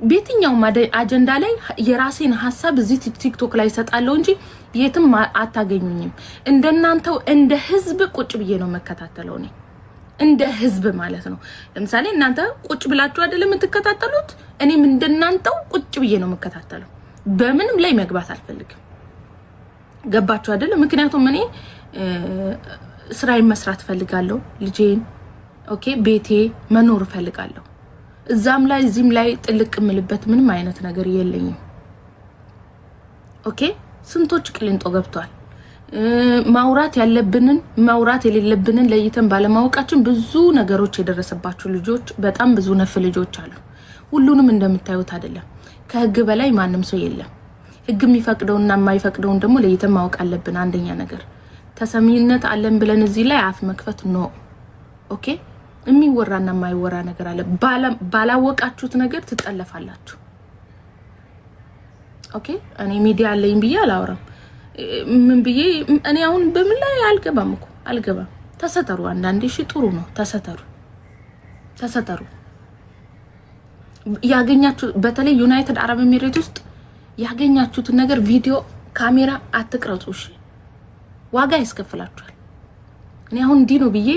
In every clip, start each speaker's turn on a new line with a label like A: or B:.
A: በየትኛው አጀንዳ ላይ የራሴን ሐሳብ እዚህ ቲክቶክ ላይ ሰጣለሁ እንጂ የትም አታገኙኝም። እንደናንተው እንደ ህዝብ ቁጭ ብዬ ነው መከታተለው ነኝ እንደ ህዝብ ማለት ነው። ለምሳሌ እናንተ ቁጭ ብላችሁ አይደለም የምትከታተሉት፣ እኔም እንደናንተው ቁጭ ብዬ ነው መከታተለው። በምንም ላይ መግባት አልፈልግም። ገባችሁ አይደለም? ምክንያቱም እኔ ስራዬን መስራት ፈልጋለሁ፣ ልጄን ኦኬ ቤቴ መኖር ፈልጋለሁ። እዛም ላይ እዚህም ላይ ጥልቅ ምልበት ምንም አይነት ነገር የለኝም። ኦኬ ስንቶች ቅሊንጦ ገብቷል። ማውራት ያለብንን ማውራት የሌለብንን ለይተን ባለማወቃችን ብዙ ነገሮች የደረሰባቸው ልጆች በጣም ብዙ ነፍ ልጆች አሉ። ሁሉንም እንደምታዩት አይደለም። ከህግ በላይ ማንም ሰው የለም። ህግ የሚፈቅደውና የማይፈቅደውን ደግሞ ለይተን ማወቅ አለብን። አንደኛ ነገር ተሰሚነት አለን ብለን እዚህ ላይ አፍ መክፈት ነው። ኦኬ የሚወራና የማይወራ ነገር አለ። ባላወቃችሁት ነገር ትጠለፋላችሁ። ኦኬ እኔ ሚዲያ አለኝ ብዬ አላወራም። ምን ብዬ እኔ አሁን በምን ላይ አልገባም። ተሰተሩ። አንዳንዴ እሺ ጥሩ ነው። ተሰተሩ ያገኛችሁ በተለይ ዩናይትድ አረብ ኤሚሬት ውስጥ ያገኛችሁት ነገር ቪዲዮ ካሜራ አትቅረጹ። እሺ ዋጋ ያስከፍላችኋል። እኔ አሁን እንዲ ነው ብዬ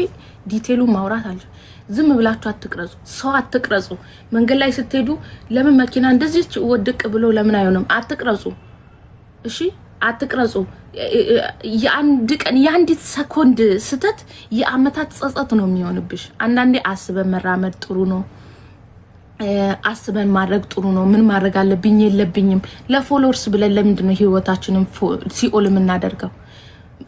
A: ዲቴሉ ማውራት አለ። ዝም ብላችሁ አትቅረጹ፣ ሰው አትቅረጹ። መንገድ ላይ ስትሄዱ ለምን መኪና እንደዚህ ወድቅ ብሎ ለምን አይሆንም? አትቅረጹ። እሺ አትቅረጹ። የአንድ ቀን የአንዲት ሰኮንድ ስተት የአመታት ጸጸት ነው የሚሆንብሽ። አንዳንዴ አስበን መራመድ ጥሩ ነው። አስበን ማድረግ ጥሩ ነው። ምን ማድረግ አለብኝ የለብኝም ለፎሎወርስ ብለን ለምንድን ነው ህይወታችንን ሲኦል የምናደርገው?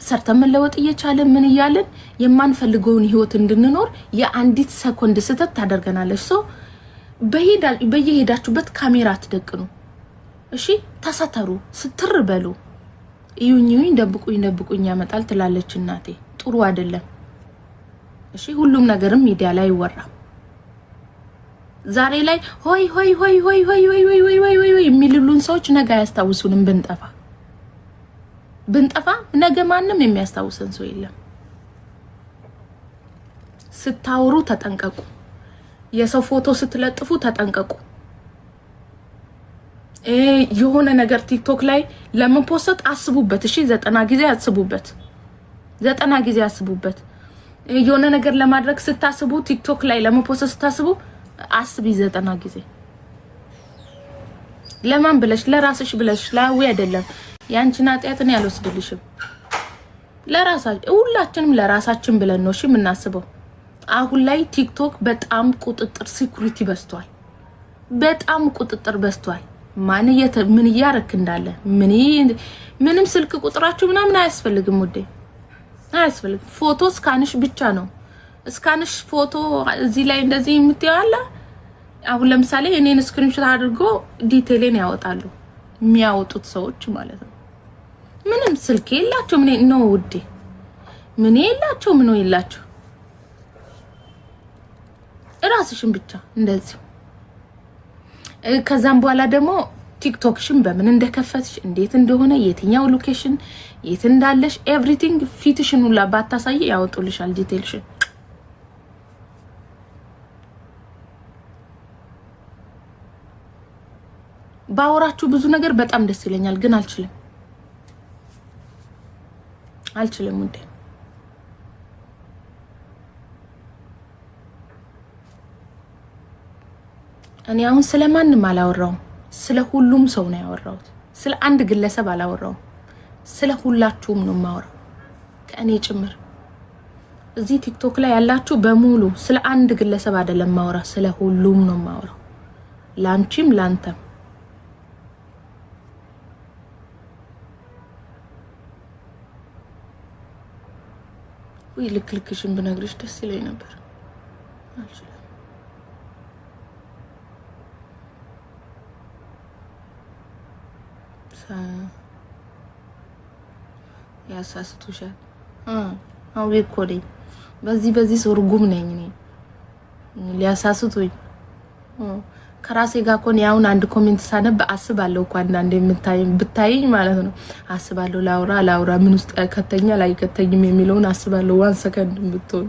A: ሰርተን መለወጥ እየቻለን ምን እያለን የማንፈልገውን ህይወት እንድንኖር የአንዲት ሰኮንድ ስተት ታደርገናለች። ሶ በየሄዳችሁበት ካሜራ አትደቅኑ። እሺ ተሰተሩ፣ ስትር በሉ። እዩኝ ደብቁኝ ያመጣል ትላለች እናቴ። ጥሩ አይደለም። እሺ ሁሉም ነገርም ሚዲያ ላይ ይወራል። ዛሬ ላይ ሆይ የሚሉን ሰዎች ነገ ያስታውሱንም ብንጠፋ ነገ ማንም የሚያስታውሰን ሰው የለም። ስታወሩ ተጠንቀቁ። የሰው ፎቶ ስትለጥፉ ተጠንቀቁ። የሆነ ነገር ቲክቶክ ላይ ለመፖስት አስቡበት። እሺ 90 ጊዜ አስቡበት። የሆነ ነገር ለማድረግ ስታስቡ ቲክቶክ ላይ ለመፖስት ስታስቡ አስቢ 90 ጊዜ። ለማን ብለሽ? ለራስሽ ብለሽ። ላዊ አይደለም። ያንቺን ኃጢአትን ያልወስድልሽም። ሁላችንም ለራሳችን ብለን ነው እሺ የምናስበው። አሁን ላይ ቲክቶክ በጣም ቁጥጥር ሲኩሪቲ በዝቷል። በጣም ቁጥጥር በዝቷል። ምን እያረክ እንዳለ ምንም ስልክ ቁጥራችሁ ምናምን አያስፈልግም ውዴ፣ አያስፈልግም። ፎቶ ስካንሽ ብቻ ነው። ስካንሽ ፎቶ እዚህ ላይ እንደዚህ የምትያለ። አሁን ለምሳሌ እኔን ስክሪንሾት አድርጎ ዲቴይልን ያወጣሉ የሚያወጡት ሰዎች ማለት ነው። ምንም ስልክ የላቸው ምን ነው ውዴ፣ ምን የላቸው ራስሽን ብቻ እንደዚህ። ከዛም በኋላ ደግሞ ቲክቶክሽን በምን እንደከፈትሽ እንዴት እንደሆነ የትኛው ሎኬሽን የት እንዳለሽ ኤቭሪቲንግ ፊትሽን ሁላ ባታሳይ ያወጡልሻል ዲቴይልሽን። ባወራችሁ ብዙ ነገር በጣም ደስ ይለኛል፣ ግን አልችልም ውዴ። እኔ አሁን ስለማንም አላወራውም። ስለ ሁሉም ሰው ነው ያወራሁት። ስለ አንድ ግለሰብ አላወራውም። ስለ ሁላችሁም ነው የማወራው፣ ከእኔ ጭምር። እዚህ ቲክቶክ ላይ ያላችሁ በሙሉ ስለ አንድ ግለሰብ አይደለም ማወራ፣ ስለ ሁሉም ነው ማወራው። ላንቺም ላንተም። ወይ ልክልክሽን ብነግርሽ ደስ ይለኝ ነበር። አልችልም። ያሳስቱሻል። አው ይኮዴ በዚህ ሶርጉም ነኝ እኔ ሊያሳስቱኝ ከራሴ ጋር ኮን ያውን አንድ ኮሜንት ሳነብ አስባለሁ እኮ አንዳንዴ ብታይኝ ማለት ነው። አስባለሁ ላውራ ምን ውስጥ ከተኛ ላይ ከተኝም የሚለውን አስባለሁ። 1 ሰከንድ ብትሆን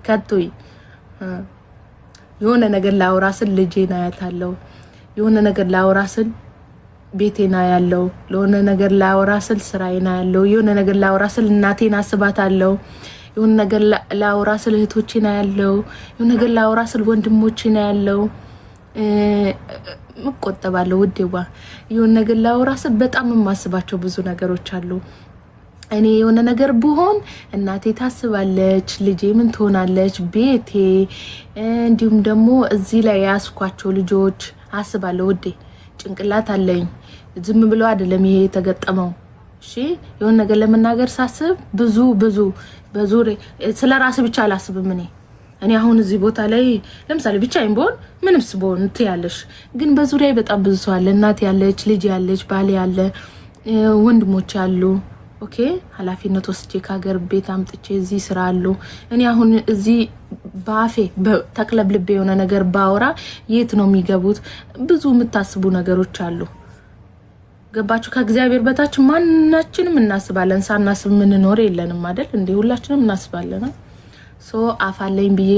A: ከቶይ የሆነ ነገር ላውራ ስል ልጄን አያታለሁ። የሆነ ነገር ላውራ ስል ቤቴና ያለው ለሆነ ነገር ላውራ ስል ስራዬና ያለው የሆነ ነገር ላውራ ስል እናቴን አስባታለሁ። የሆነ ነገር ላውራ ስል እህቶቼና ያለው የሆነ ነገር ላውራ ስል ወንድሞቼና ያለው መቆጠባለሁ ውዴዋ። የሆነ ነገር ላውራ ስል በጣም የማስባቸው ብዙ ነገሮች አሉ። እኔ የሆነ ነገር ብሆን እናቴ ታስባለች፣ ልጄ ምን ትሆናለች፣ ቤቴ እንዲሁም ደግሞ እዚህ ላይ ያስኳቸው ልጆች አስባለሁ ውዴ። ጭንቅላት አለኝ። ዝም ብሎ አይደለም ይሄ የተገጠመው። እሺ የሆነ ነገር ለመናገር ሳስብ ብዙ በዙሪያ ስለራስ ብቻ አላስብም። እኔ አሁን እዚህ ቦታ ላይ ለምሳሌ ብቻዬን ብሆን ምንስ ብሆን ትያለሽ፣ ግን በዙሪያ በጣም ብዙ ሰው አለ። እናቴ ያለች፣ ልጅ ያለች፣ ባሌ ያለ፣ ወንድሞች አሉ። ኦኬ ኃላፊነት ወስጄ ከሀገር ቤት አምጥቼ እዚህ ስራ አሉ። እኔ አሁን እዚህ ባፌ ተቅለብልቤ የሆነ ነገር ባወራ የት ነው የሚገቡት? ብዙ የምታስቡ ነገሮች አሉ። ገባችሁ? ከእግዚአብሔር በታች ማናችንም እናስባለን። ሳናስብ ምንኖር የለንም አይደል እንዴ? ሁላችንም እናስባለን። ሶ አፋለኝ ብዬ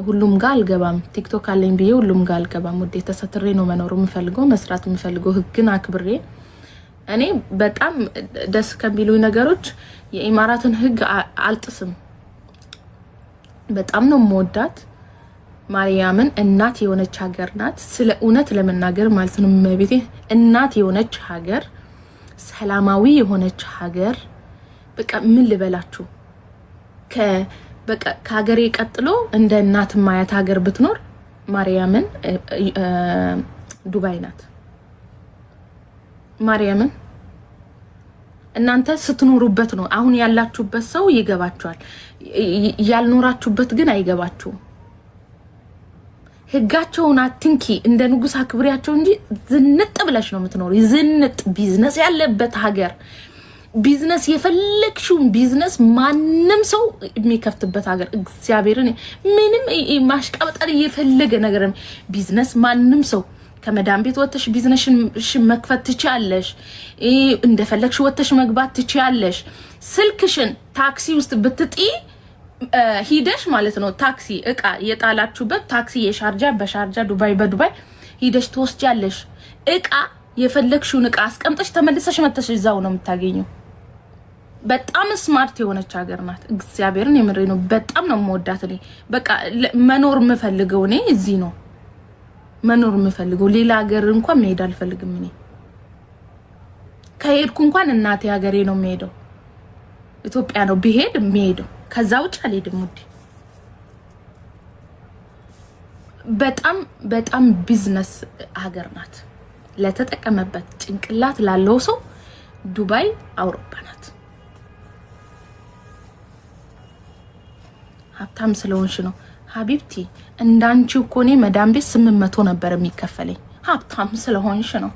A: ሁሉም ጋር አልገባም። ቲክቶክ አለኝ ብዬ ሁሉም ጋር አልገባም። ወዴ ተሰትሬ ነው መኖር የምፈልገው፣ መስራት የምፈልገው ህግን አክብሬ። እኔ በጣም ደስ ከሚሉኝ ነገሮች የኢማራትን ህግ አልጥስም። በጣም ነው የምወዳት። ማርያምን እናት የሆነች ሀገር ናት። ስለ እውነት ለመናገር ማለት ነው መቤቴ እናት የሆነች ሀገር፣ ሰላማዊ የሆነች ሀገር። በቃ ምን ልበላችሁ በቃ ከሀገሬ ቀጥሎ እንደ እናት ማያት ሀገር ብትኖር ማርያምን ዱባይ ናት። ማርያምን እናንተ ስትኖሩበት ነው አሁን ያላችሁበት ሰው ይገባችኋል። ያልኖራችሁበት ግን አይገባችሁም። ህጋቸውን አትንኪ፣ እንደ ንጉስ አክብሪያቸው እንጂ ዝንጥ ብለሽ ነው የምትኖሩ። ዝንጥ ቢዝነስ ያለበት ሀገር፣ ቢዝነስ የፈለግሽውን ቢዝነስ ማንም ሰው የሚከፍትበት ሀገር። እግዚአብሔርን ምንም ማሽቃበጣል የፈለገ ነገር ቢዝነስ ማንም ሰው ከመዳም ቤት ወጥተሽ ቢዝነስሽን መክፈት ትችያለሽ። እንደፈለግሽ ወጥተሽ መግባት ትችያለሽ። ስልክሽን ታክሲ ውስጥ ብትጢ ሂደሽ ማለት ነው ታክሲ እቃ የጣላችሁበት ታክሲ የሻርጃ በሻርጃ ዱባይ በዱባይ ሂደሽ ትወስጃለሽ። እቃ የፈለግሽውን እቃ አስቀምጠሽ ተመልሰሽ መተሽ እዛው ነው የምታገኘው። በጣም ስማርት የሆነች ሀገር ናት። እግዚአብሔርን የምሬ ነው። በጣም ነው የምወዳት። እኔ በቃ መኖር የምፈልገው እኔ እዚህ ነው መኖር የምፈልገው። ሌላ ሀገር እንኳን መሄድ አልፈልግም። እኔ ከሄድኩ እንኳን እናቴ ሀገሬ ነው የምሄደው። ኢትዮጵያ ነው ብሄድ የምሄደው። ከዛ ውጭ አልሄድም ውዴ። በጣም ቢዝነስ ሀገር ናት። ለተጠቀመበት ጭንቅላት ላለው ሰው ዱባይ አውሮፓ ናት። ሀብታም ስለሆንሽ ነው ሀቢብቲ። እንዳንቺ እኮ እኔ መዳም ቤት 800 ነበር የሚከፈለኝ። ሀብታም ስለሆንሽ ነው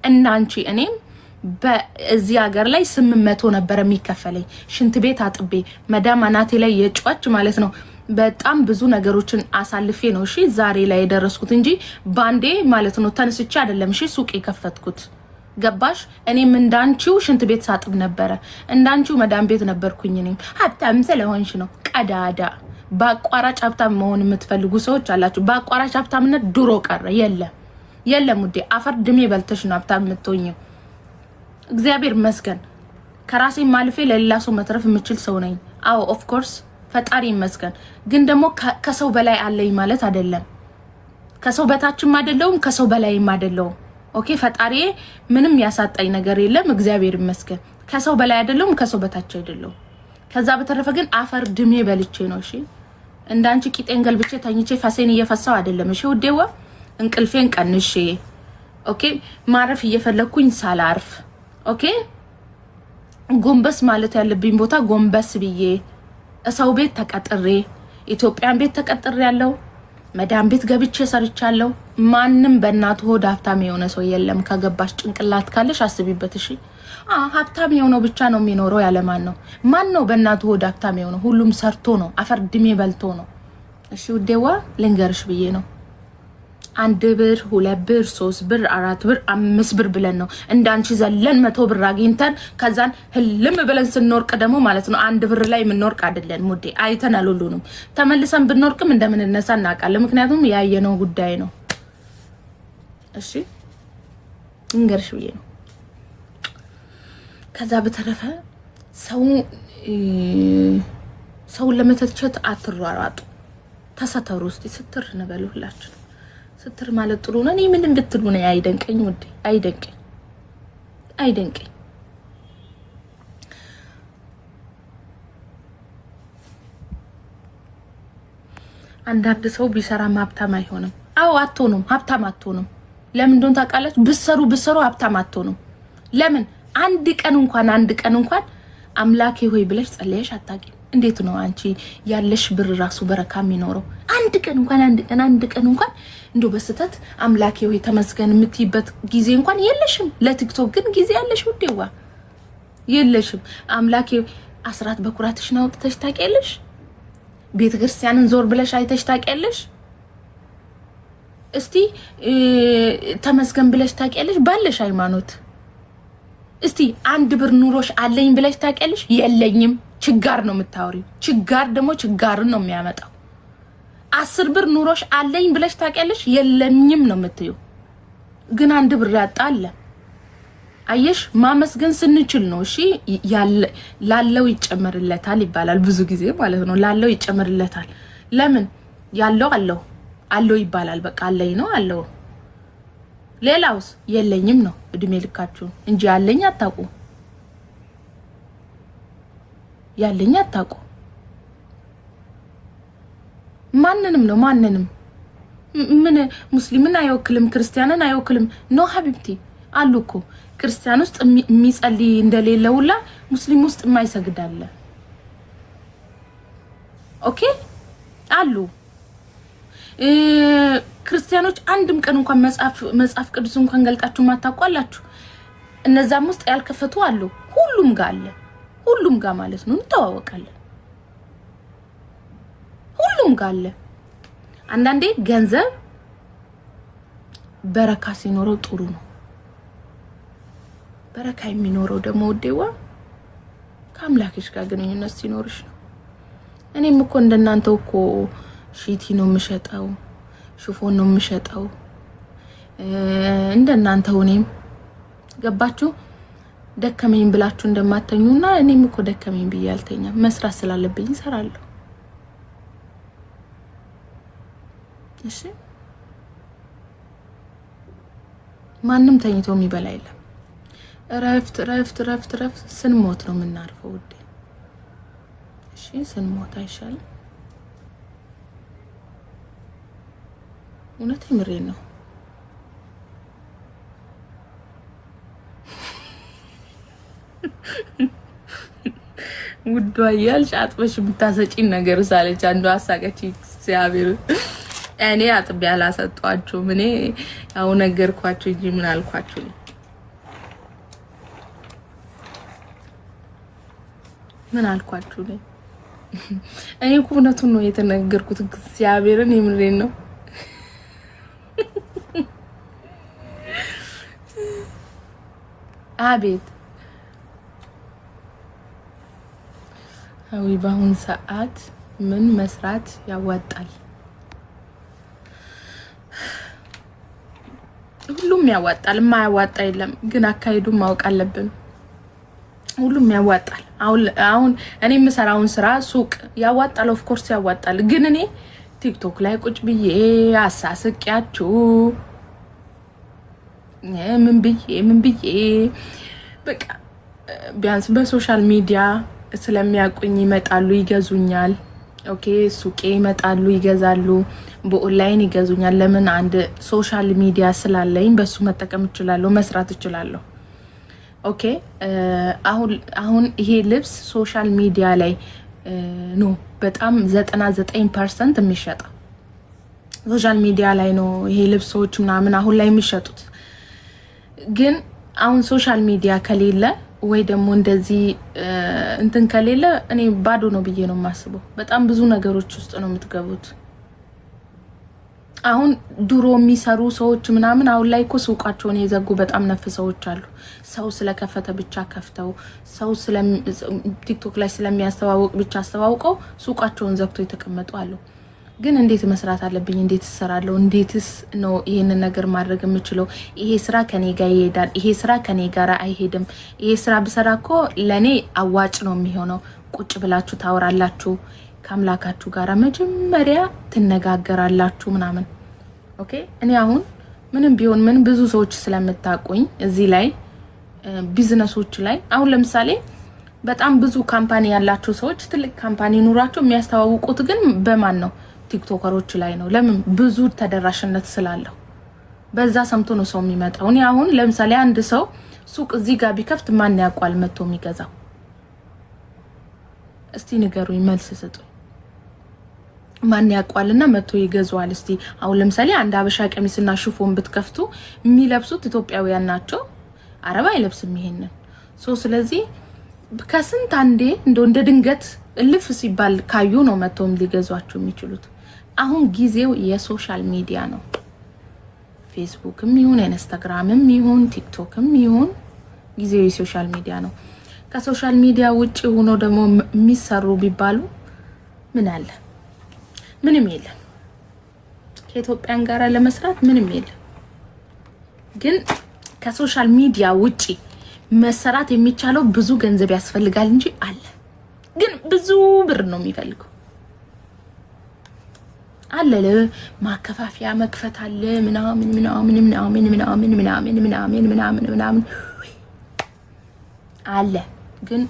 A: እንዳንቺ እኔም በዚህ ሀገር ላይ 800 ነበር የሚከፈለኝ። ሽንት ቤት አጥቤ መዳም አናቴ ላይ የጫች ማለት ነው። በጣም ብዙ ነገሮችን አሳልፌ ነው እሺ ዛሬ ላይ የደረስኩት እንጂ ባንዴ ማለት ነው ተነስቼ አይደለም እሺ ሱቅ የከፈትኩት። ገባሽ? እኔም እንዳንቺው ሽንት ቤት ሳጥብ ነበረ። እንዳንቺው መዳም ቤት ነበርኩኝ። እኔም ሀብታም ስለሆንሽ ነው ቀዳዳ። በአቋራጭ ሀብታም መሆን የምትፈልጉ ሰዎች አላችሁ። በአቋራጭ ሀብታምነት ድሮ ቀረ። የለም ውዴ። አፈር ድሜ በልተሽ ነው ሀብታም የምትሆኚው። እግዚአብሔር ይመስገን ከራሴ ማልፌ ለሌላ ሰው መትረፍ የምችል ሰው ነኝ። አዎ ኦፍ ኮርስ ፈጣሪ ይመስገን። ግን ደግሞ ከሰው በላይ አለኝ ማለት አይደለም። ከሰው በታችም አይደለሁም፣ ከሰው በላይም አይደለሁም። ኦኬ ፈጣሪ ምንም ያሳጣኝ ነገር የለም። እግዚአብሔር ይመስገን። ከሰው በላይ አይደለሁም፣ ከሰው በታች አይደለሁም። ከዛ በተረፈ ግን አፈር ድሜ በልቼ ነው እሺ። እንዳንቺ ቂጤን ገልብቼ ተኝቼ ፈሴን እየፈሳው አይደለም እሺ ውዴዋ። እንቅልፌን ቀንሼ ኦኬ ማረፍ እየፈለኩኝ ሳላርፍ ኦኬ ጎንበስ ማለት ያለብኝ ቦታ ጎንበስ ብዬ ሰው ቤት ተቀጥሬ ኢትዮጵያን ቤት ተቀጥሬ ያለው መዳም ቤት ገብቼ ሰርቻለሁ። ማንም በእናቱ ሆድ ሀብታም የሆነ ሰው የለም። ከገባሽ ጭንቅላት ካለሽ አስቢበት እሺ። ሀብታም የሆነው ብቻ ነው የሚኖረው ያለ ማን ነው በእናቱ ሆድ ሀብታም የሆነው? ሁሉም ሰርቶ ነው፣ አፈር ድሜ በልቶ ነው። እሺ ውዴዋ ልንገርሽ ብዬ ነው። 1 ብር 2 ብር 3 ብር 4 ብር 5 ብር ብለን ነው እንዳንቺ ዘለን 100 ብር አግኝተን ከዛን ህልም ብለን ስንወርቅ ደግሞ ማለት ነው 1 ብር ላይ ምንወርቅ አይደለን ሙዴ አይተናል ሁሉንም ተመልሰን ብንወርቅም እንደምን እነሳ እናቃለን ምክንያቱም ያየነው ጉዳይ ነው እሺ እንገርሽ ብዬ ነው ከዛ በተረፈ ሰው ለመተቸት አትሯሯጡ ተሰተሩ እስቲ ስትር ነበሉ ሁላችሁ ስትር ማለት ጥሩ ነው እኔ ምን እንድትሉ ነው አይደንቀኝ ወዴ አይደንቀኝ አንዳንድ ሰው ቢሰራ ሀብታም አይሆንም አው አትሆኑም ሀብታም አትሆኑም ለምን እንደሆነ ታውቃላችሁ ብሰሩ ሀብታም አትሆኑም ለምን አንድ ቀን እንኳን አምላኬ ሆይ ብለሽ ጸልየሽ አታውቂም እንዴት ነው አንቺ ያለሽ ብር ራሱ በረካ የሚኖረው አንድ ቀን እንኳን እንዶ በስተት አምላኬ ሆይ ተመስገን የምትይበት ጊዜ እንኳን የለሽም ለቲክቶክ ግን ጊዜ ያለሽ ውዴዋ የለሽም አምላኬ አስራት በኩራትሽ ነው አውጥተሽ ታውቂያለሽ ቤተክርስቲያንን ዞር ብለሽ አይተሽ ታውቂያለሽ እስቲ ተመስገን ብለሽ ታውቂያለሽ ባለሽ ሃይማኖት እስቲ 1 ብር ኑሮሽ አለኝ ብለሽ ታውቂያለሽ የለኝም ችጋር ነው የምታወሪው ችጋር ደግሞ ችጋርን ነው የሚያመጣው 10 ብር ኑሮሽ አለኝ ብለሽ ታውቂያለሽ የለኝም ነው የምትዩ ግን 1 ብር ያጣለ አየሽ ማመስገን ስንችል ነው እሺ ላለው ይጨመርለታል ይባላል ብዙ ጊዜ ማለት ነው ላለው ይጨመርለታል ለምን ያለው አለው ይባላል በቃ አለኝ ነው አለው ሌላውስ የለኝም ነው እድሜ ልካችሁ እንጂ ያለኝ አታውቁ ማንንም ምን ሙስሊምን አይወክልም ክርስቲያንን አይወክልም ነው ሀቢብቲ አሉኮ ክርስቲያን ውስጥ የሚጸልይ እንደሌለውላ ሙስሊም ውስጥ የማይሰግዳለ ኦኬ አሉ ክርስቲያኖች አንድም ቀን እንኳን መጽሐፍ ቅዱስ እንኳን ገልጣችሁ ማታቋላችሁ እነዛም ውስጥ ያልከፈቱ አሉ ሁሉም ጋር ማለት ነው እንተዋወቃለን ሁሉም ጋር አለ አንዳንዴ ገንዘብ በረካ ሲኖረው ጥሩ ነው በረካ የሚኖረው ደግሞ ወዴዋ ከአምላክሽ ጋር ግንኙነት ሲኖርሽ ነው እኔም እኮ እንደናንተው እኮ ሺቲ ነው የምሸጠው ሽፎን ነው የምሸጠው እንደናንተው እኔም ገባችሁ ደከመኝ ብላችሁ እንደማተኙና እኔም እኮ ደከመኝ ብያልተኛ መስራት ስላለብኝ እሰራለሁ እሺ ማንንም ተኝቶ የሚበላ የለም ረፍት ስንሞት ነው የምናርፈው ውዴ እሺ ስንሞት አይሻልም እውነት ምሬን ነው ውዷ ያልሽ አጥበሽ ብታሰጪን ነገር ሳለች አንዱ አሳቀች እግዚአብሔር እኔ አጥብ ያላሰጧችሁ እኔ ያው ነገርኳችሁ እንጂ ምን አልኳችሁ ምን አልኳችሁ እኔ እውነቱን ነው የተነገርኩት እግዚአብሔርን የምሬን ነው አቤት አዊ በአሁን ሰዓት ምን መስራት ያዋጣል ሁሉም ያዋጣል የማያዋጣ የለም ግን አካይዱን ማወቅ አለብን ሁሉም ያዋጣል አሁን እኔ የምሰራውን ስራ ሱቅ ያዋጣል ኦፍ ኮርስ ያዋጣል ግን እኔ ቲክቶክ ላይ ቁጭ ብዬ አሳስቂያችሁ ምን ብዬ በቃ ቢያንስ በሶሻል ሚዲያ ስለሚያቁኝ ይመጣሉ ይገዙኛል ኦኬ ሱቄ ይመጣሉ ይገዛሉ በኦንላይን ይገዙኛል ለምን አንድ ሶሻል ሚዲያ ስላለኝ በሱ መጠቀም እችላለሁ መስራት እችላለሁ ኦኬ አሁን ይሄ ልብስ ሶሻል ሚዲያ ላይ ኖ በጣም 99% የሚሸጠው ሶሻል ሚዲያ ላይ ነው ይሄ ልብሶች ምናምን አሁን ላይ የሚሸጡት ግን አሁን ሶሻል ሚዲያ ከሌለ ወይ ደግሞ እንደዚህ እንትን ከሌለ እኔ ባዶ ነው ብዬ ነው የማስበው በጣም ብዙ ነገሮች ውስጥ ነው የምትገቡት አሁን ድሮ የሚሰሩ ሰዎች ምናምን አሁን ላይ እኮ ሱቃቸውን የዘጉ በጣም ነፍ ሰዎች አሉ። ሰው ስለከፈተ ብቻ ከፍተው ሰው ቲክቶክ ላይ ስለሚያስተዋውቅ ብቻ አስተዋውቀው ሱቃቸውን ዘግቶ የተቀመጡ አሉ። ግን እንዴት መስራት አለብኝ? እንዴት እሰራለሁ? እንዴትስ ነው ይሄንን ነገር ማድረግ የምችለው? ይሄ ስራ ከኔ ጋር ይሄዳል? ይሄ ስራ ከኔ ጋር አይሄድም? ይሄ ስራ ብሰራ እኮ ለኔ አዋጭ ነው የሚሆነው? ቁጭ ብላችሁ ታወራላችሁ ከአምላካችሁ ጋር መጀመሪያ ትነጋገራላችሁ ምናምን። ኦኬ እኔ አሁን ምንም ቢሆን ምን ብዙ ሰዎች ስለምታቆኝ እዚህ ላይ ቢዝነሶች ላይ አሁን ለምሳሌ በጣም ብዙ ካምፓኒ ያላቸው ሰዎች ትልቅ ካምፓኒ ኑራቸው የሚያስተዋውቁት ግን በማን ነው? ቲክቶከሮች ላይ ነው። ለምን? ብዙ ተደራሽነት ስላለው በዛ ሰምቶ ነው ሰው የሚመጣው። እኔ አሁን ለምሳሌ አንድ ሰው ሱቅ እዚህ ጋር ቢከፍት ማን ያውቃል መጥቶ የሚገዛው? እስቲ ንገሩኝ፣ መልስ ስጡ። ማን ያውቃልና መጥቶ ይገዛዋል? እስቲ አሁን ለምሳሌ አንድ አበሻ ቀሚስና ሽፎን ብትከፍቱ የሚለብሱት ኢትዮጵያውያን ናቸው። አረብ አይለብስም ይሄንን። ስለዚህ ከስንት አንዴ እንደ ድንገት ልፍ ሲባል ካዩ ነው መጥቶም ሊገዟቸው የሚችሉት። አሁን ጊዜው የሶሻል ሚዲያ ነው። ፌስቡክም ይሁን ኢንስታግራምም ይሁን ቲክቶክም ይሁን ጊዜው የሶሻል ሚዲያ ነው። ከሶሻል ሚዲያ ውጪ ሆኖ ደግሞ የሚሰሩ ቢባሉ ምን አለ? ምንም የለም። ከኢትዮጵያን ጋር ለመስራት ምንም የለም። ግን ከሶሻል ሚዲያ ውጪ መሰራት የሚቻለው ብዙ ገንዘብ ያስፈልጋል እንጂ አለ። ግን ብዙ ብር ነው የሚፈልገው። አለ ማከፋፊያ መክፈት አለ ምናምን ምናምን ምናምን ምናምን ምናምን ምናምን ምናምን ምናምን አለ ግን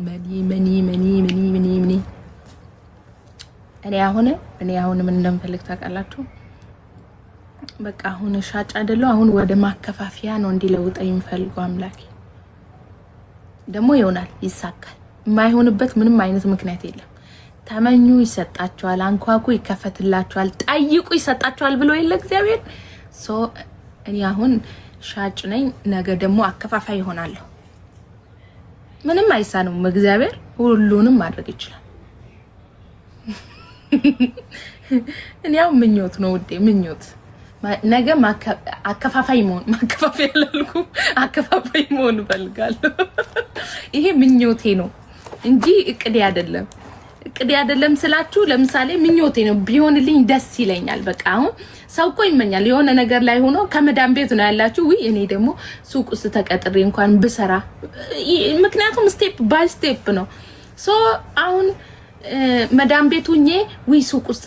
A: መኒ እኔ አሁን ምን እንደምፈልግ ታውቃላችሁ? በቃ አሁን ሻጭ አይደለም፣ አሁን ወደ ማከፋፊያ ነው እንዲለውጠኝ የሚፈልገው አምላኬ። ደግሞ ይሆናል፣ ይሳካል። የማይሆንበት ምንም አይነት ምክንያት የለም። ተመኙ ይሰጣችኋል፣ አንኳኩ ይከፈትላችኋል፣ ጠይቁ ይሰጣችኋል ብሎ የለ እግዚአብሔር። እኔ አሁን ሻጭ ነኝ፣ ነገ ደግሞ አከፋፋይ ይሆናለሁ። ምንም አይሳነውም እግዚአብሔር፣ ሁሉንም ማድረግ ይችላል። እኔ ያው ምኞት ነው ውዴ፣ ምኞት ነገ አከፋፋይ መሆን ማከፋፋይ ያላልኩ አከፋፋይ መሆን ፈልጋለሁ። ይሄ ምኞቴ ነው እንጂ እቅዴ አይደለም። እቅዴ አይደለም ስላችሁ ለምሳሌ ምኞቴ ነው፣ ቢሆንልኝ ደስ ይለኛል። በቃ አሁን ሰው እኮ ይመኛል የሆነ ነገር ላይ ሆኖ ከመዳም ቤት ነው ያላችሁ። እኔ ደግሞ ሱቅ ውስጥ ተቀጥሬ እንኳን ብሰራ፣ ምክንያቱም ስቴፕ ባይ ስቴፕ ነው። አሁን መዳም ቤቱኜ ሱቅ ውስጥ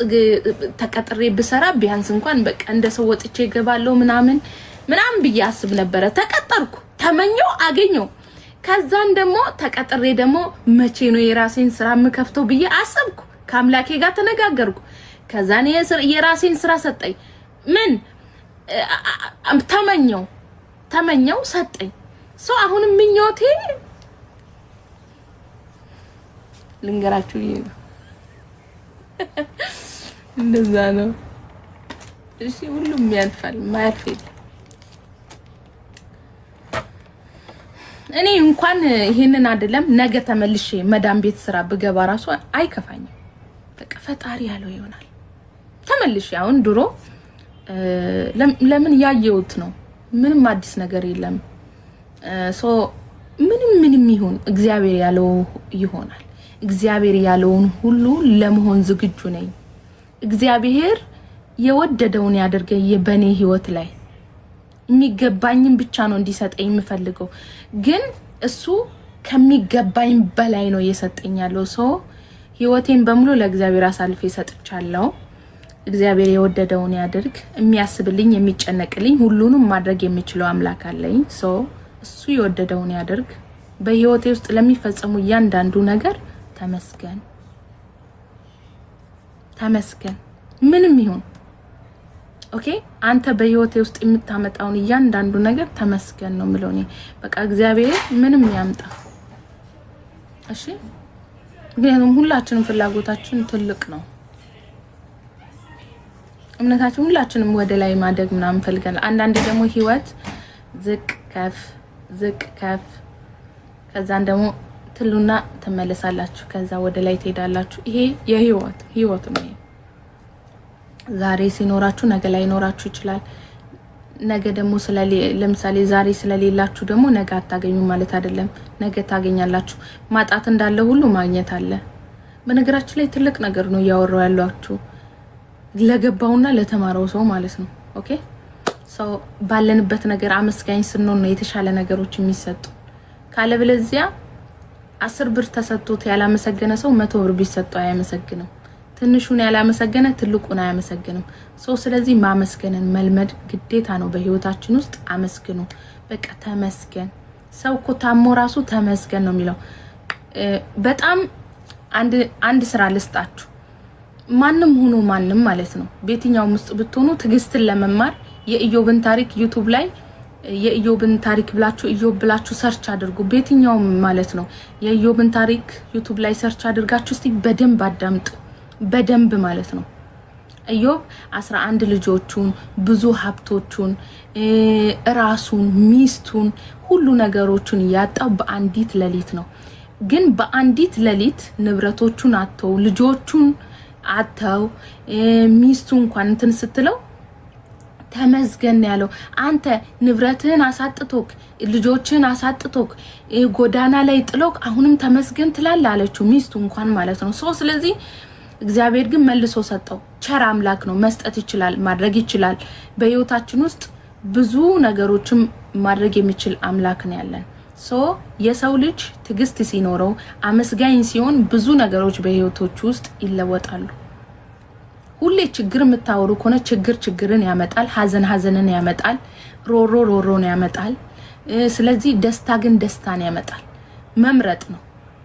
A: ተቀጥሬ ብሰራ ቢያንስ እንኳን በቃ እንደ ሰው ወጥቼ እገባለሁ ምናምን ብዬ አስብ ነበረ። ተቀጠርኩ፣ ተመኘው፣ አገኘው። ከዛን ደግሞ ተቀጥሬ ደግሞ መቼ ነው የራሴን ስራ የምከፍተው ብዬ አሰብኩ። ከአምላኬ ጋር ተነጋገርኩ። ከዛን የራሴን ስራ ሰጠኝ። ምን ተመኘው ሰጠኝ። አሁን ምኞቴ ልንገራችሁ እንደዛ ነው። እሺ ሁሉም ያልፋል፣ ማያልፍ የለም። እኔ እንኳን ይሄንን አይደለም ነገ ተመልሼ መዳም ቤት ስራ ብገባ ራሱ አይከፋኝም። በቃ ፈጣሪ ያለው ይሆናል። ተመልሼ አሁን ድሮ ለምን ያየሁት ነው፣ ምንም አዲስ ነገር የለም። ምንም ይሁን እግዚአብሔር ያለው ይሆናል። እግዚአብሔር ያለውን ሁሉ ለመሆን ዝግጁ ነኝ። እግዚአብሔር የወደደውን ያደርገኝ በኔ ህይወት ላይ የሚገባኝን ብቻ ነው እንዲሰጠኝ የምፈልገው። ግን እሱ ከሚገባኝ በላይ ነው እየሰጠኝ ያለው። ህይወቴን በሙሉ ለእግዚአብሔር አሳልፌ ሰጥቻለሁ። እግዚአብሔር የወደደውን ያድርግ። የሚያስብልኝ የሚጨነቅልኝ ሁሉንም ማድረግ የሚችለው አምላክ አለኝ። እሱ የወደደውን ያድርግ። በህይወቴ ውስጥ ለሚፈጸሙ እያንዳንዱ ነገር ተመስገን ምንም ይሁን። ኦኬ አንተ በህይወቴ ውስጥ የምታመጣውን እያንዳንዱ ነገር ተመስገን ነው የምለው እኔ። በቃ እግዚአብሔር ምንም ያምጣ፣ እሺ ምክንያቱም ሁላችንም ፍላጎታችን ትልቅ ነው። እምነታችን ሁላችንም ወደ ላይ ማደግ ምናምን ፈልገናል። አንዳንዴ ደግሞ ህይወት ዝቅ ከፍ ከዛን ደግሞ ትሉና ተመለሳላችሁ፣ ከዛ ወደ ላይ ትሄዳላችሁ። ይሄ የህይወት ነው። ዛሬ ሲኖራችሁ ነገ ላይ ኖራችሁ ይችላል። ነገ ደግሞ ለምሳሌ ዛሬ ስለሌላችሁ ደግሞ ነገ አታገኙ ማለት አይደለም። ነገ ታገኛላችሁ። ማጣት እንዳለ ሁሉ ማግኘት አለ። በነገራችን ላይ ትልቅ ነገር ነው ያወራው ያሏችሁ ለገባውና ለተማረው ሰው ማለት ነው። ኦኬ ሰው ባለንበት ነገር አመስጋኝ ስንሆን ነው የተሻለ ነገሮች የሚሰጡ። ካለበለዚያ 10 ብር ተሰጥቶት ያላመሰገነ ሰው 100 ብር ቢሰጠው አያመሰግንም። ትንሹን ያላመሰገነ ትልቁን አያመሰግንም። ስለዚህ ማመስገንን መልመድ ግዴታ ነው በህይወታችን ውስጥ። አመስግኑ፣ በቃ ተመስገን። ሰው እኮ ታሞ ራሱ ተመስገን ነው የሚለው። በጣም አንድ ስራ ልስጣችሁ። ማንም ሆኖ ማንም ማለት ነው በየትኛውም ውስጥ ብትሆኑ ትዕግስትን ለመማር የኢዮብን ታሪክ ዩቲዩብ ላይ የኢዮብን ታሪክ ብላችሁ ኢዮብ ብላችሁ ሰርች አድርጉ። በየትኛውም ማለት ነው የኢዮብን ታሪክ ዩቲዩብ ላይ ሰርች አድርጋችሁ እስቲ በደንብ አዳምጡ። በደንብ ማለት ነው ኢዮብ 11 ልጆቹን፣ ብዙ ሀብቶቹን፣ ራሱን፣ ሚስቱን፣ ሁሉ ነገሮችን ያጣው በአንዲት ሌሊት ነው። ግን በአንዲት ሌሊት ንብረቶቹን አጥተው ልጆቹን አጥተው ሚስቱ እንኳን እንትን ስትለው ተመስገን ያለው። አንተ ንብረትህን አሳጥቶክ ልጆችን አሳጥቶክ ጎዳና ላይ ጥሎክ አሁንም ተመስገን ትላለህ አለችው፣ ሚስቱ እንኳን ማለት ነው። ስለዚህ እግዚአብሔር ግን መልሶ ሰጠው። ቸር አምላክ ነው፣ መስጠት ይችላል፣ ማድረግ ይችላል። በህይወታችን ውስጥ ብዙ ነገሮችን ማድረግ የሚችል አምላክ ነው ያለን። የሰው ልጅ ትዕግስት ሲኖረው አመስጋኝ ሲሆን ብዙ ነገሮች በህይወቶች ውስጥ ይለወጣሉ። ሁሌ ችግር የምታወሩ ከሆነ ችግርን ያመጣል፣ ሀዘንን ያመጣል፣ ሮሮን ያመጣል። ስለዚህ ደስታ ግን ደስታን ያመጣል። መምረጥ ነው።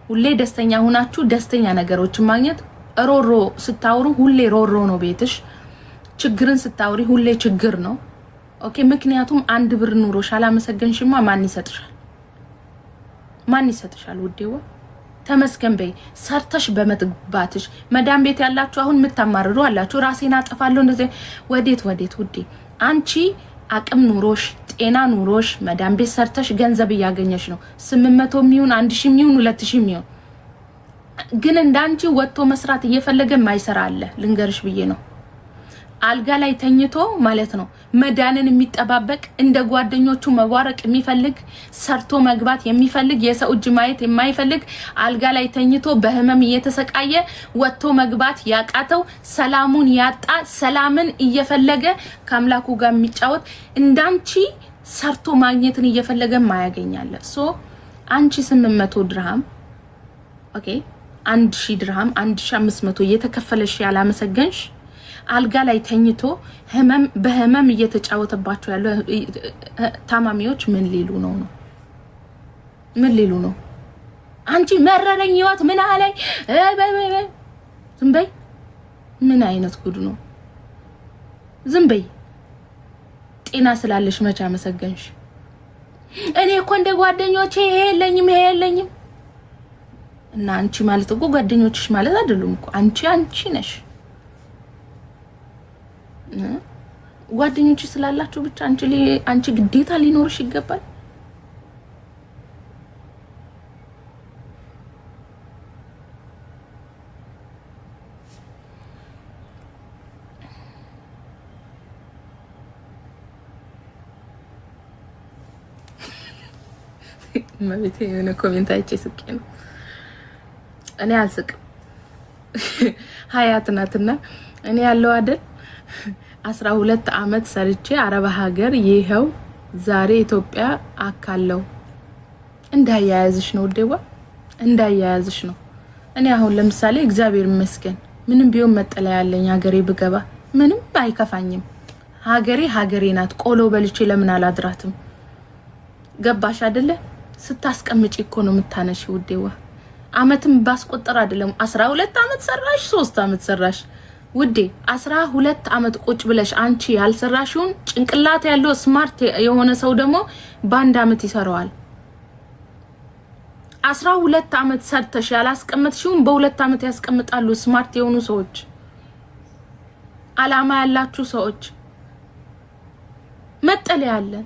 A: ሁሌ ደስተኛ ሆናችሁ ደስተኛ ነገሮችን ማግኘት። ሮሮ ስታወሩ ሁሌ ሮሮ ነው ቤትሽ። ችግርን ስታወሪ ሁሌ ችግር ነው። ኦኬ ምክንያቱም 1 ብር ኑሮሽ አላመሰገንሽማ ማን ይሰጥሻል ውዴዋ? ተመስገን በይ። ሰርተሽ በመጥባትሽ መዳም ቤት ያላችሁ አሁን የምታማርሩ አላችሁ። ራሴን አጠፋለሁ እንደዚህ ወዴት ውዴ? አንቺ አቅም ኑሮሽ ጤና ኑሮሽ መዳም ቤት ሰርተሽ ገንዘብ ያገኘሽ ነው። 800 ሚሊዮን 1000 ሚሊዮን 2000 ሚሊዮን ግን እንዳንቺ ወጥቶ መስራት እየፈለገ ማይሰራ አለ። ልንገርሽ ብዬ ነው። አልጋ ላይ ተኝቶ ማለት ነው መዳንን የሚጠባበቅ እንደ ጓደኞቹ መዋረቅ የሚፈልግ ሰርቶ መግባት የሚፈልግ የሰው እጅ ማየት የማይፈልግ አልጋ ላይ ተኝቶ በህመም እየተሰቃየ ወጥቶ መግባት ያቃተው ሰላሙን ያጣ ሰላምን እየፈለገ ከአምላኩ ጋር የሚጫወት እንዳንቺ ሰርቶ ማግኘትን እየፈለገ ማያገኛለ። አንቺ 800 ድርሃም ኦኬ 1000 ድርሃም 1500 እየተከፈለሽ ያላመሰገንሽ አልጋ ላይ ተኝቶ በህመም እየተጫወተባቸው ያለው ታማሚዎች ምን ሊሉ ነው? ምን ሊሉ ነው? አንቺ መረረኝ ህይወት ምን አለኝ ዝም በይ። ምን አይነት ጉድ ነው? ዝም በይ። ጤና ስላለሽ መቼ አመሰገንሽ? እኔ እኮ እንደ ጓደኞቼ ይሄ የለኝም እና አንቺ ማለት እኮ ጓደኞችሽ ማለት አይደሉም እኮ አንቺ ነሽ። ጓደኞች ስላላችሁ ብቻ አንቺ ግዴታ ሊኖርሽ ይገባል። ማለት የሆነ ኮሜንት አይቼ ስቄ ነው። እኔ አልስቅም። ሀያት ናትና እኔ ያለው አይደል 12 አመት ሰርቼ አረብ ሀገር ይሄው ዛሬ ኢትዮጵያ አካለው። እንዳያያዝሽ ነው ደዋ እንዳያያዝሽ ነው። እኔ አሁን ለምሳሌ እግዚአብሔር ይመስገን ምንም ቢሆን መጠለያ ያለኝ ሀገሬ ብገባ ምንም አይከፋኝም። ሀገሬ ናት። ቆሎ በልቼ ለምን አላድራትም? ገባሽ አይደለ? ስታስቀምጪ እኮ ነው የምታነሺው ውዴዋ። አመትም ባስቆጠር አይደለም 12 አመት ሰራሽ 3 አመት ሰራሽ ውዴ 12 አመት ቁጭ ብለሽ አንቺ ያልሰራሽውን ጭንቅላት ያለው ስማርት የሆነ ሰው ደግሞ በአንድ አመት ይሰራዋል። 12 አመት ሰርተሽ ያላስቀመጥሽውን በ2 አመት ያስቀምጣሉ ስማርት የሆኑ ሰዎች አላማ ያላችሁ ሰዎች መጠለያ አለን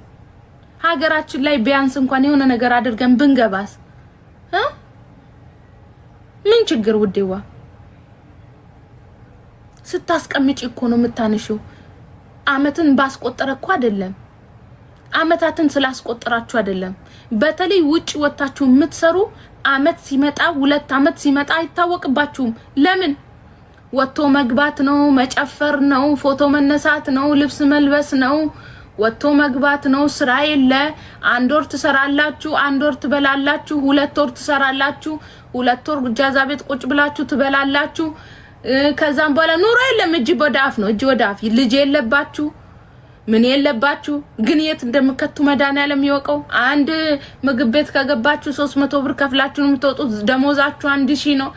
A: ሀገራችን ላይ ቢያንስ እንኳን የሆነ ነገር አድርገን ብንገባስ ምን ችግር ውዴዋ ስታስቀምጪ እኮ ነው የምታነሺው አመትን ባስቆጠረ እኮ አይደለም አመታትን ስላስቆጠራችሁ አይደለም በተለይ ውጭ ወጣችሁ የምትሰሩ አመት ሲመጣ 2 አመት ሲመጣ አይታወቅባችሁም ለምን ወጥቶ መግባት ነው መጨፈር ነው ፎቶ መነሳት ነው ልብስ መልበስ ነው ወጥቶ መግባት ነው ስራ የለ 1 ወር ትሰራላችሁ 1 ወር ትበላላችሁ 2 ወር ትሰራላችሁ 2 ወር ጃዛ ቤት ቁጭ ብላችሁ ትበላላችሁ ከዛም በኋላ ኑሮ የለም እጅ ወዳፍ ነው እጅ ወዳፍ ልጅ የለባችሁ ምን የለባችሁ ግን የት እንደምከቱ መድኃኒዓለም ይወቀው አንድ ምግብ ቤት ከገባችሁ 300 ብር ከፍላችሁ ነው የምትወጡት ደሞዛችሁ 1000 ነው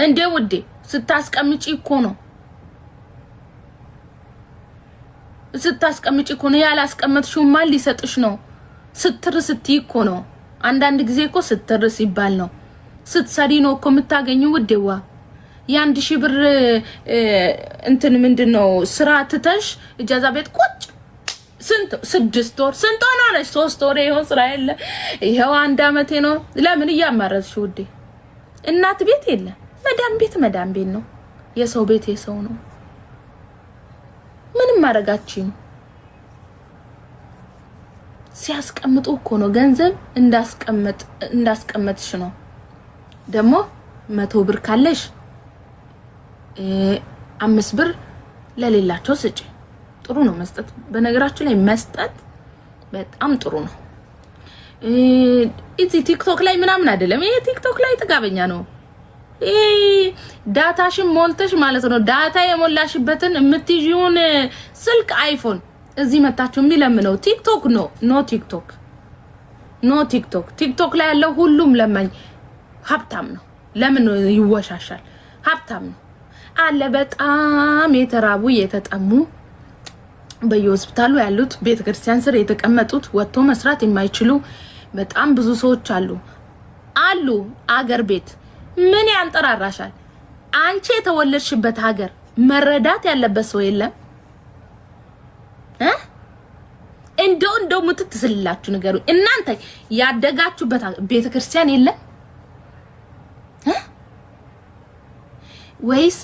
A: እንዴ ውዴ ስታስቀምጪ እኮ ነው ስታስቀምጪ እኮ ነው ያላስቀመጥሽው ማል ሊሰጥሽ ነው ስትር ስትይ እኮ ነው አንዳንድ ጊዜ እኮ ስትር ሲባል ነው ስትሰሪ ነው እኮ የምታገኙ ውዴዋ የ1000 ብር እንትን ምንድነው ስራ ትተሽ እጃዛ ቤት ቁጭ ስንት 6 ወር ስንት ሆነሽ 3 ወር ይሆን ስራ የለ ይሄው 1 አመቴ ነው ለምን ያማረዝሽ ውዴ እናት ቤት የለ መዳም ቤት ነው የሰው ቤት የሰው ነው ምንም ማረጋችን ሲያስቀምጡ እኮ ነው ገንዘብ እንዳስቀመጥሽ ነው ደሞ 100 ብር ካለሽ 5 ብር ለሌላቸው ስጪ ጥሩ ነው መስጠት በነገራችሁ ላይ መስጠት በጣም ጥሩ ነው እዚህ ቲክቶክ ላይ ምናምን አይደለም ይሄ ቲክቶክ ላይ ጥጋበኛ ነው ዳታሽን ሞልተሽ ማለት ነው ዳታ የሞላሽበትን የምትይዥውን ስልክ አይፎን እዚህ መታችሁ የሚለምነው ቲክቶክ ኖ ቲክቶክ ላይ ያለው ሁሉም ለማኝ ሀብታም ነው ለምን ይወሻሻል ሀብታም ነው አለ በጣም የተራቡ የተጠሙ በየሆስፒታሉ ያሉት ቤተክርስቲያን ስር የተቀመጡት ወጥቶ መስራት የማይችሉ በጣም ብዙ ሰዎች አሉ አገር ቤት ምን ያንጠራራሻል አንቺ የተወለድሽበት ሀገር መረዳት ያለበት ሰው የለም እንደው ምትትስላችሁ ነገሩ እናንተ ያደጋችሁበት ቤተክርስቲያን የለም ወይስ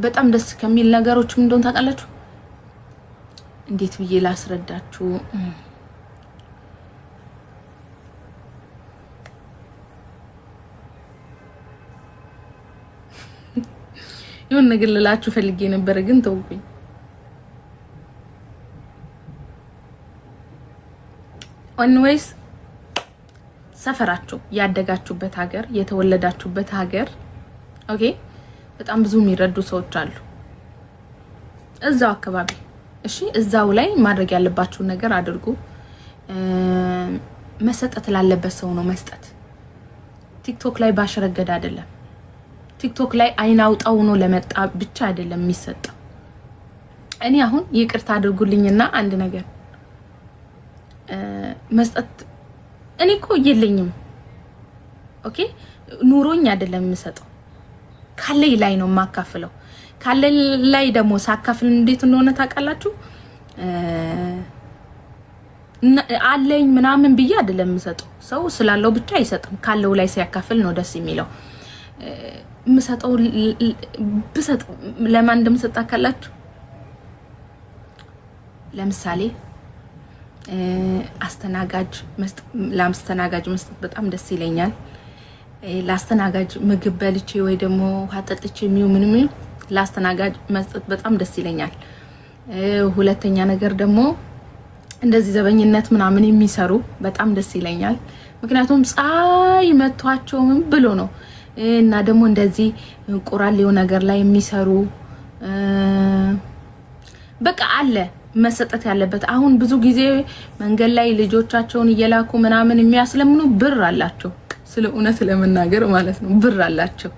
A: በጣም ደስ ከሚል ነገሮች ምን እንደሆነ ታውቃላችሁ እንዴት ብዬ ላስረዳችሁ ይሁን ነገር ልላችሁ ፈልጌ ነበር ግን ተውኩኝ ወይስ ሰፈራችሁ ያደጋችሁበት ሀገር የተወለዳችሁበት ሀገር ኦኬ በጣም ብዙ የሚረዱ ሰዎች አሉ እዛው አካባቢ እሺ እዛው ላይ ማድረግ ያለባችሁ ነገር አድርጉ መሰጠት ላለበት ሰው ነው መስጠት ቲክቶክ ላይ ባሽረገድ አይደለም ቲክቶክ ላይ አይናውጣው ነው ለመጣ ብቻ አይደለም የሚሰጠው እኔ አሁን ይቅርታ አድርጉልኝና አንድ ነገር መስጠት እኔ እኮ የለኝም ኦኬ ኑሮኝ አይደለም የምሰጠው ካለይ ላይ ነው ማካፍለው ካለይ ላይ ደግሞ ሳካፍል እንዴት እንደሆነ ታውቃላችሁ አለኝ ምናምን ብዬ አይደለም የምሰጠው ሰው ስላለው ብቻ አይሰጥም ካለው ላይ ሲያካፍል ነው ደስ የሚለው ምሰጠው ብሰጥ ለማን እንደምሰጥ ታውቃላችሁ ለምሳሌ ለአስተናጋጅ መስጠት በጣም ደስ ይለኛል ለአስተናጋጅ ምግብ በልቼ ወይ ደግሞ ሀጠጥቼ ምንም ለአስተናጋጅ መስጠት በጣም ደስ ይለኛል ሁለተኛ ነገር ደግሞ እንደዚህ ዘበኝነት ምናምን የሚሰሩ በጣም ደስ ይለኛል ምክንያቱም ፀሐይ መቷቸው ምን ብሎ ነው እና ደግሞ እንደዚህ ቁራሌው ነገር ላይ የሚሰሩ በቃ አለ መሰጠት ያለበት አሁን ብዙ ጊዜ መንገድ ላይ ልጆቻቸውን እየላኩ ምናምን የሚያስለምኑ ብር አላቸው ስለ እውነት ለመናገር ማለት ነው ብር አላቸው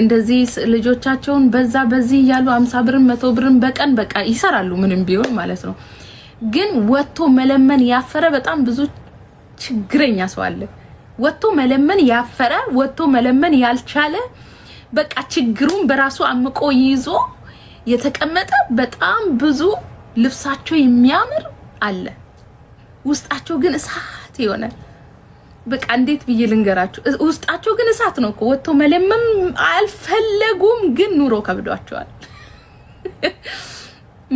A: እንደዚህ ልጆቻቸውን በዚህ ያሉ 50 ብር 100 ብር በቀን በቃ ይሰራሉ ምንም ቢሆን ማለት ነው ግን ወጥቶ መለመን ያፈረ በጣም ብዙ ችግረኛ ሰው አለ ወጥቶ መለመን ያፈረ ወጥቶ መለመን ያልቻለ በቃ ችግሩን በራሱ አምቆ ይዞ የተቀመጠ በጣም ብዙ ልብሳቸው የሚያምር አለ ውስጣቸው ግን እሳት ይሆናል በቃ እንዴት ብዬ ልንገራችሁ ውስጣቸው ግን እሳት ነው እኮ ወጥቶ መለመን አልፈለጉም ግን ኑሮ ከብዷቸዋል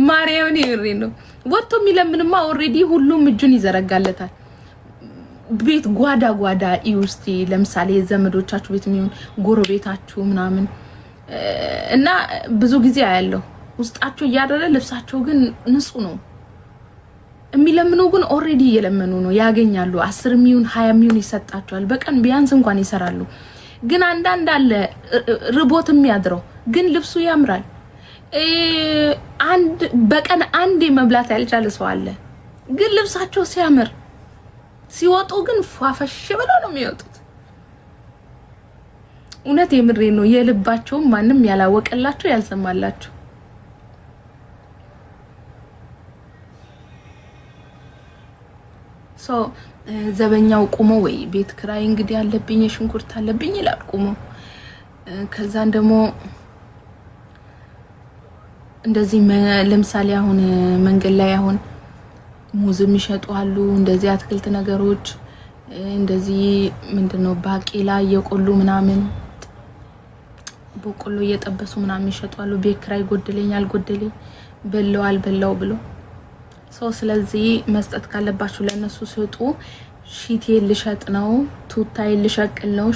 A: ማርያምን ይሬ ነው ወጥቶ የሚለምንማ ኦሬዲ ሁሉም እጁን ይዘረጋለታል ቤት ጓዳ ይውስቲ ለምሳሌ ዘመዶቻችሁ ቤት የሚሆን ጎረቤታችሁ ምናምን እና ብዙ ጊዜ አያለው ውስጣቸው ያደረ ልብሳቸው ግን ንጹህ ነው የሚለምኑ ግን ኦሬዲ እየለመኑ ነው ያገኛሉ 10 ሚሊዮን 20 ሚሊዮን ይሰጣቸዋል በቀን ቢያንስ እንኳን ይሰራሉ ግን አንዳንድ አለ ርቦት የሚያድረው ግን ልብሱ ያምራል አንድ በቀን አንዴ መብላት ያልቻለ ሰው አለ ግን ልብሳቸው ሲያምር ሲወጡ ግን ፏፈሽ ብለው ነው የሚወጡት እውነት የምሬ ነው የልባቸው ማንም ያላወቀላቸው ያልሰማላቸው ሶ ዘበኛው ቆሞ ወይ ቤት ክራይ እንግዲህ ያለብኝ ሽንኩርት አለብኝ ይላል ቆሞ ከዛን ደግሞ እንደዚህ ለምሳሌ አሁን መንገድ ላይ አሁን ሙዝም ይሸጣሉ እንደዚህ አትክልት ነገሮች እንደዚህ ምንድነው ባቄላ የቆሉ ምናምን በቆሎ እየጠበሱ ምናምን ይሸጣሉ ቤት ክራይ ጎደለኛል ጎደለኝ በላው ብሎ ሰው ስለዚህ መስጠት ካለባችሁ ለነሱ ስጡ ሺቴ ልሸጥ ነው ቱታይ ልሸቅል ነው